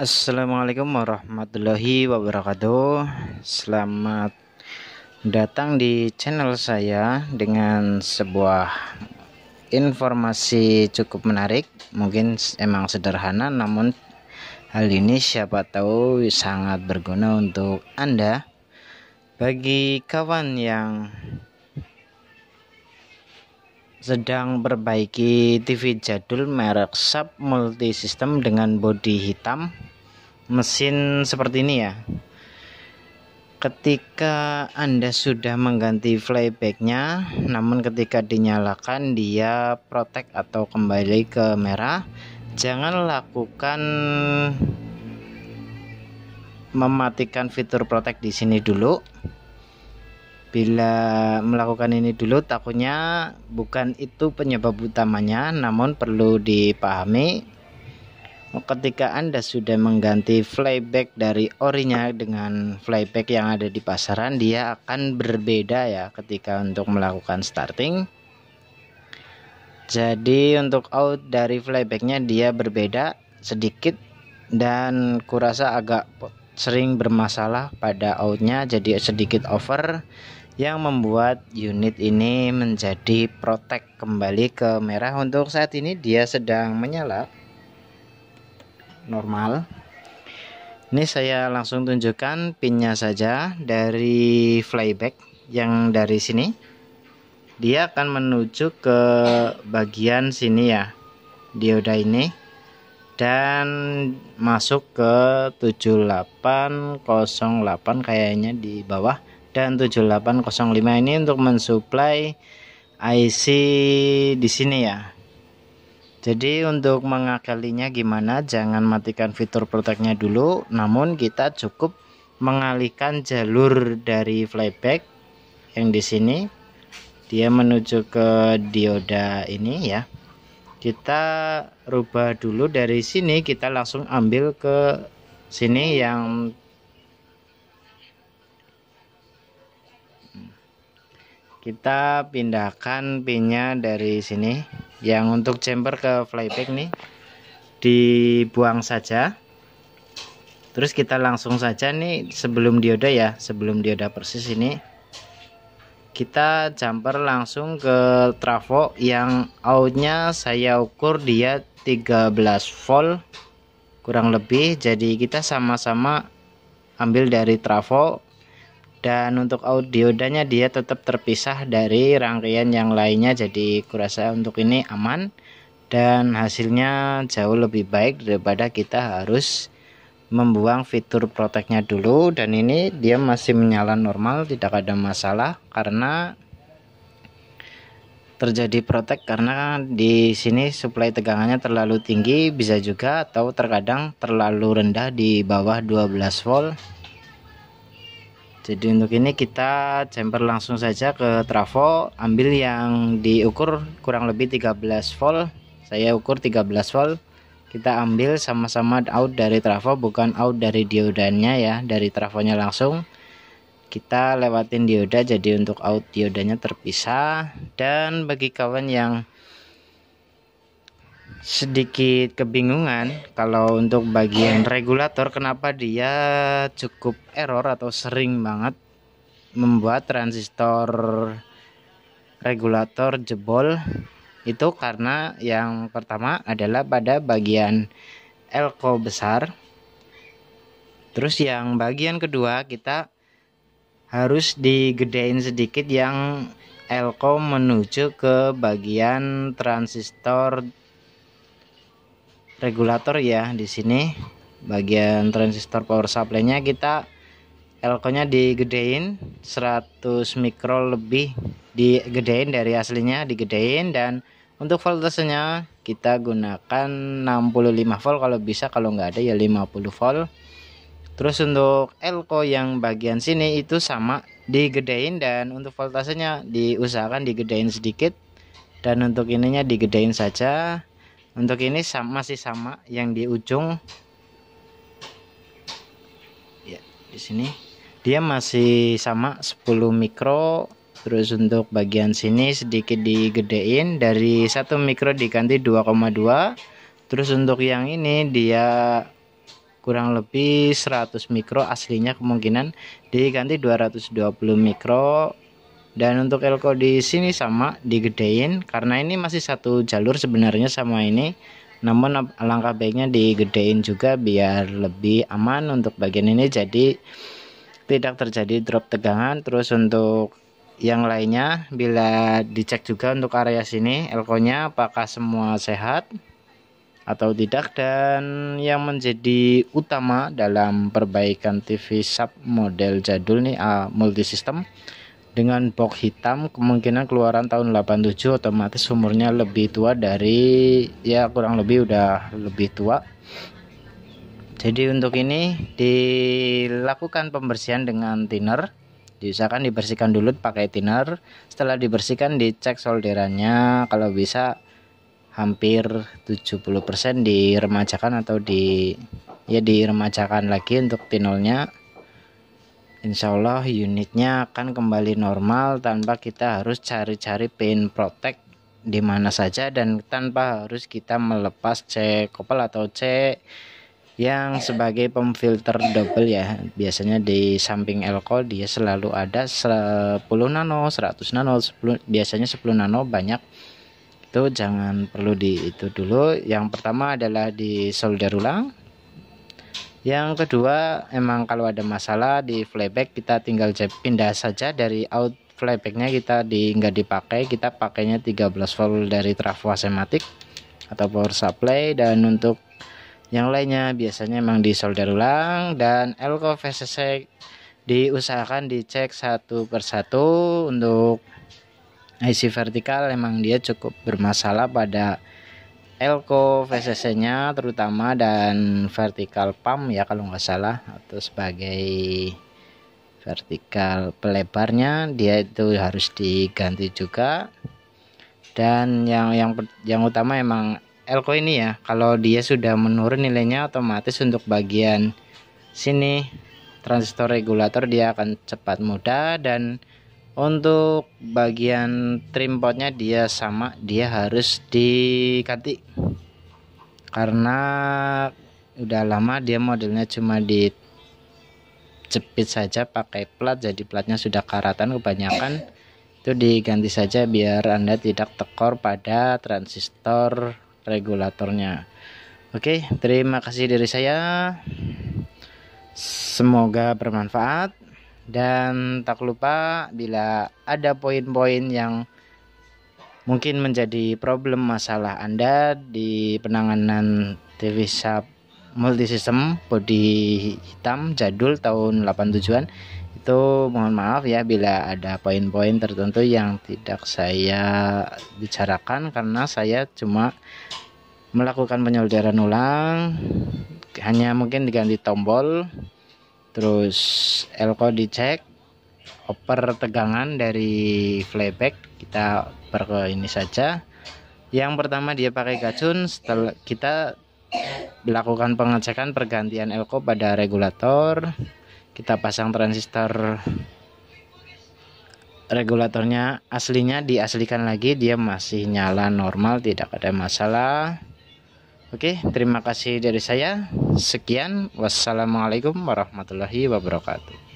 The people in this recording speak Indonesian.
Assalamualaikum warahmatullahi wabarakatuh. Selamat datang di channel saya dengan sebuah informasi cukup menarik. Mungkin emang sederhana, namun hal ini siapa tahu sangat berguna untuk Anda. Bagi kawan yang sedang perbaiki TV jadul merek Sharp Multisystem dengan bodi hitam, mesin seperti ini ya. Ketika Anda sudah mengganti flybacknya, namun ketika dinyalakan dia protek atau kembali ke merah, jangan lakukan mematikan fitur protek di sini dulu. Bila melakukan ini dulu, takutnya bukan itu penyebab utamanya, namun perlu dipahami ketika Anda sudah mengganti flyback dari orinya dengan flyback yang ada di pasaran, dia akan berbeda ya ketika untuk melakukan starting. Jadi untuk out dari flybacknya dia berbeda sedikit, dan kurasa agak sering bermasalah pada outnya, jadi sedikit over, yang membuat unit ini menjadi protek kembali ke merah. Untuk saat ini dia sedang menyala normal. Ini saya langsung tunjukkan pinnya saja dari flyback. Yang dari sini dia akan menuju ke bagian sini ya, dioda ini, dan masuk ke 7808 kayaknya di bawah, dan 7805 ini untuk mensuplai IC di sini ya. Jadi untuk mengakalinya gimana, jangan matikan fitur proteknya dulu, namun kita cukup mengalihkan jalur dari flyback yang di sini, dia menuju ke dioda ini ya. Kita rubah dulu dari sini, kita langsung ambil ke sini yang kita pindahkan pinnya dari sini. Yang untuk chamber ke flyback nih dibuang saja. Terus kita langsung saja nih sebelum dioda ya, sebelum dioda persis ini, kita jumper langsung ke trafo yang outnya saya ukur dia 13 volt kurang lebih. Jadi kita sama-sama ambil dari trafo, dan untuk out diodanya dia tetap terpisah dari rangkaian yang lainnya. Jadi kurasa untuk ini aman dan hasilnya jauh lebih baik daripada kita harus membuang fitur proteknya dulu. Dan ini dia masih menyala normal, tidak ada masalah karena terjadi protek karena di sini suplai tegangannya terlalu tinggi, bisa juga, atau terkadang terlalu rendah di bawah 12 volt. Jadi untuk ini kita jumper langsung saja ke trafo, ambil yang diukur kurang lebih 13 volt. Saya ukur 13 volt. Kita ambil sama-sama out dari trafo, bukan out dari diodanya ya, dari trafonya langsung. Kita lewatin dioda, jadi untuk out diodanya terpisah. Dan bagi kawan yang sedikit kebingungan kalau untuk bagian regulator kenapa dia cukup error atau sering banget membuat transistor regulator jebol, itu karena yang pertama adalah pada bagian elko besar. Terus yang bagian kedua kita harus digedein sedikit yang elko menuju ke bagian transistor regulator ya. Di sini bagian transistor power supply-nya kita elko-nya digedein 100 mikro lebih, digedein dari aslinya, digedein. Dan untuk voltasenya kita gunakan 65 volt kalau bisa, kalau nggak ada ya 50 volt. Terus untuk elko yang bagian sini itu sama, digedein, dan untuk voltasenya diusahakan digedein sedikit, dan untuk ininya digedein saja. Untuk ini masih sama yang di ujung ya, di sini dia masih sama 10 mikro. Terus untuk bagian sini sedikit digedein, dari 1 mikro diganti 2,2. Terus untuk yang ini dia kurang lebih 100 mikro, aslinya kemungkinan diganti 220 mikro. Dan untuk elko di sini sama digedein, karena ini masih satu jalur sebenarnya sama ini, namun alangkah baiknya digedein juga biar lebih aman untuk bagian ini, jadi tidak terjadi drop tegangan. Terus untuk yang lainnya, bila dicek juga untuk area sini elko-nya apakah semua sehat atau tidak. Dan yang menjadi utama dalam perbaikan TV sub model jadul nih, multisystem dengan box hitam, kemungkinan keluaran tahun 87, otomatis umurnya lebih tua dari, ya kurang lebih udah lebih tua. Jadi untuk ini dilakukan pembersihan dengan thinner, diusahakan dibersihkan dulu pakai thinner. Setelah dibersihkan dicek solderannya, kalau bisa hampir 70% diremajakan atau diremajakan lagi untuk tinolnya. Insya Allah unitnya akan kembali normal tanpa kita harus cari-cari pin protect di mana saja, dan tanpa harus kita melepas C kopel atau C yang sebagai pemfilter double ya. Biasanya di samping elko dia selalu ada 10 nano, 100 nano, 10, biasanya 10 nano banyak. Itu jangan perlu di itu dulu. Yang pertama adalah di solder ulang. Yang kedua, emang kalau ada masalah di flyback kita tinggal pindah saja dari out flybacknya, kita nggak dipakai, kita pakainya 13 volt dari trafo asematik atau power supply. Dan untuk yang lainnya biasanya emang di solder ulang. Dan elko VCC diusahakan dicek satu persatu. Untuk IC vertikal emang dia cukup bermasalah pada elko VCC nya terutama, dan vertikal pump ya kalau nggak salah, atau sebagai vertikal pelebarnya dia itu harus diganti juga. Dan yang utama emang elko ini ya, kalau dia sudah menurun nilainya, otomatis untuk bagian sini transistor regulator dia akan cepat mudah. Dan untuk bagian trim potnya dia sama, dia harus diganti karena udah lama dia modelnya cuma dijepit saja pakai plat, jadi platnya sudah karatan kebanyakan. Itu diganti saja biar Anda tidak tekor pada transistor regulatornya. Oke, terima kasih dari saya, semoga bermanfaat. Dan tak lupa, bila ada poin-poin yang mungkin menjadi problem masalah Anda di penanganan TV sub multisystem body hitam jadul tahun 87-an, itu mohon maaf ya bila ada poin-poin tertentu yang tidak saya bicarakan, karena saya cuma melakukan penyolderan ulang, hanya mungkin diganti tombol, terus elko dicek, oper tegangan dari flyback kita oper ke ini saja. Yang pertama dia pakai gacun, setelah kita lakukan pengecekan pergantian elko pada regulator, kita pasang transistor regulatornya aslinya, diaslikan lagi, dia masih nyala normal, tidak ada masalah. Oke, terima kasih dari saya. Sekian, wassalamualaikum warahmatullahi wabarakatuh.